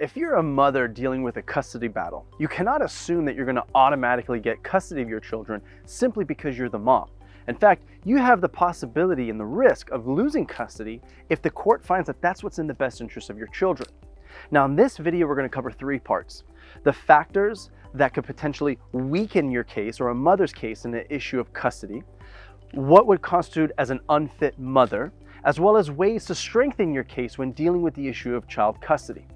If you're a mother dealing with a custody battle, you cannot assume that you're going to automatically get custody of your children simply because you're the mom. In fact, you have the possibility and the risk of losing custody if the court finds that that's what's in the best interest of your children. Now, in this video, we're going to cover 3 parts. The factors that could potentially weaken your case or a mother's case in the issue of custody, what would constitute as an unfit mother, as well as ways to strengthen your case when dealing with the issue of child custody.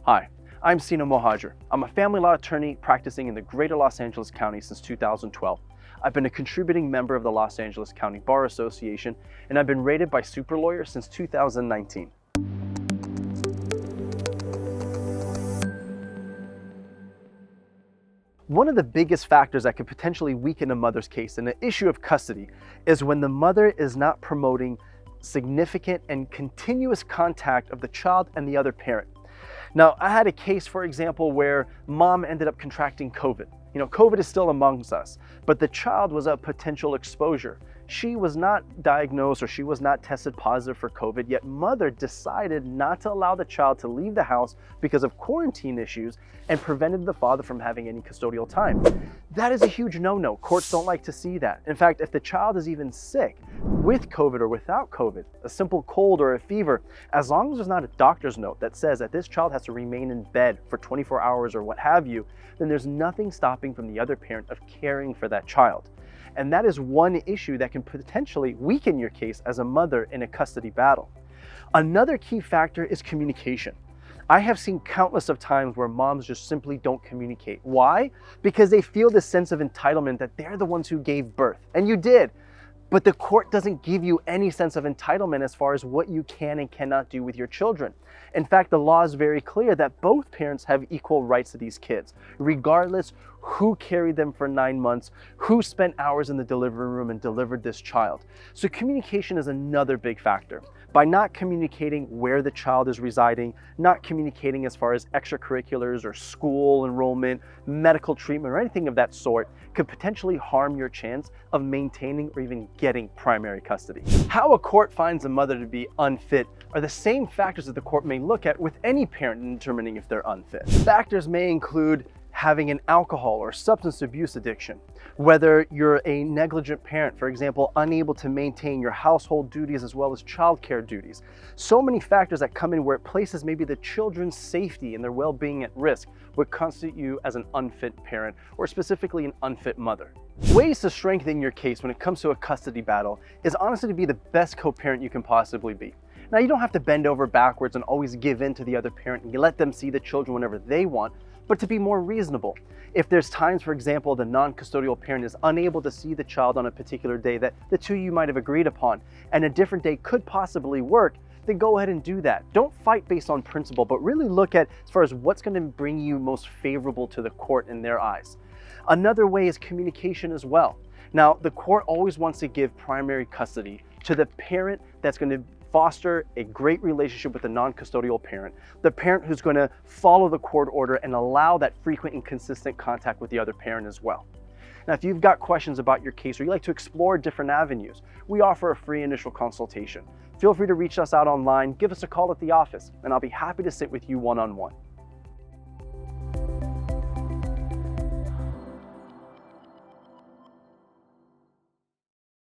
Hi, I'm Sina Mohajer. I'm a family law attorney practicing in the greater Los Angeles County since 2012. I've been a contributing member of the Los Angeles County Bar Association, and I've been rated by Super Lawyer since 2019. One of the biggest factors that could potentially weaken a mother's case in the issue of custody is when the mother is not promoting significant and continuous contact of the child and the other parent. Now, I had a case, for example, where mom ended up contracting COVID. COVID is still amongst us, but the child was a potential exposure. She was not diagnosed or she was not tested positive for COVID, yet mother decided not to allow the child to leave the house because of quarantine issues and prevented the father from having any custodial time. That is a huge no-no. Courts don't like to see that. In fact, if the child is even sick with COVID or without COVID, a simple cold or a fever, as long as there's not a doctor's note that says that this child has to remain in bed for 24 hours or what have you, then there's nothing stopping from the other parent of caring for that child. And that is one issue that can potentially weaken your case as a mother in a custody battle. Another key factor is communication. I have seen countless of times where moms just simply don't communicate. Why? Because they feel this sense of entitlement that they're the ones who gave birth. And you did. But the court doesn't give you any sense of entitlement as far as what you can and cannot do with your children. In fact, the law is very clear that both parents have equal rights to these kids, regardless who carried them for 9 months, who spent hours in the delivery room and delivered this child. So communication is another big factor. By not communicating where the child is residing, not communicating as far as extracurriculars or school enrollment, medical treatment, or anything of that sort, could potentially harm your chance of maintaining or even getting primary custody. How a court finds a mother to be unfit are the same factors that the court may look at with any parent in determining if they're unfit. Factors may include having an alcohol or substance abuse addiction, whether you're a negligent parent, for example, unable to maintain your household duties as well as childcare duties. So many factors that come in where it places maybe the children's safety and their well-being at risk would constitute you as an unfit parent or specifically an unfit mother. Ways to strengthen your case when it comes to a custody battle is honestly to be the best co-parent you can possibly be. Now, you don't have to bend over backwards and always give in to the other parent and you let them see the children whenever they want, but to be more reasonable. If there's times, for example, the non-custodial parent is unable to see the child on a particular day that the two of you might have agreed upon, and a different day could possibly work, then go ahead and do that. Don't fight based on principle, but really look at as far as what's going to bring you most favorable to the court in their eyes. Another way is communication as well. Now, the court always wants to give primary custody to the parent that's going to foster a great relationship with the non-custodial parent, the parent who's going to follow the court order and allow that frequent and consistent contact with the other parent as well. Now, if you've got questions about your case or you'd like to explore different avenues, we offer a free initial consultation. Feel free to reach us out online, give us a call at the office, and I'll be happy to sit with you one-on-one.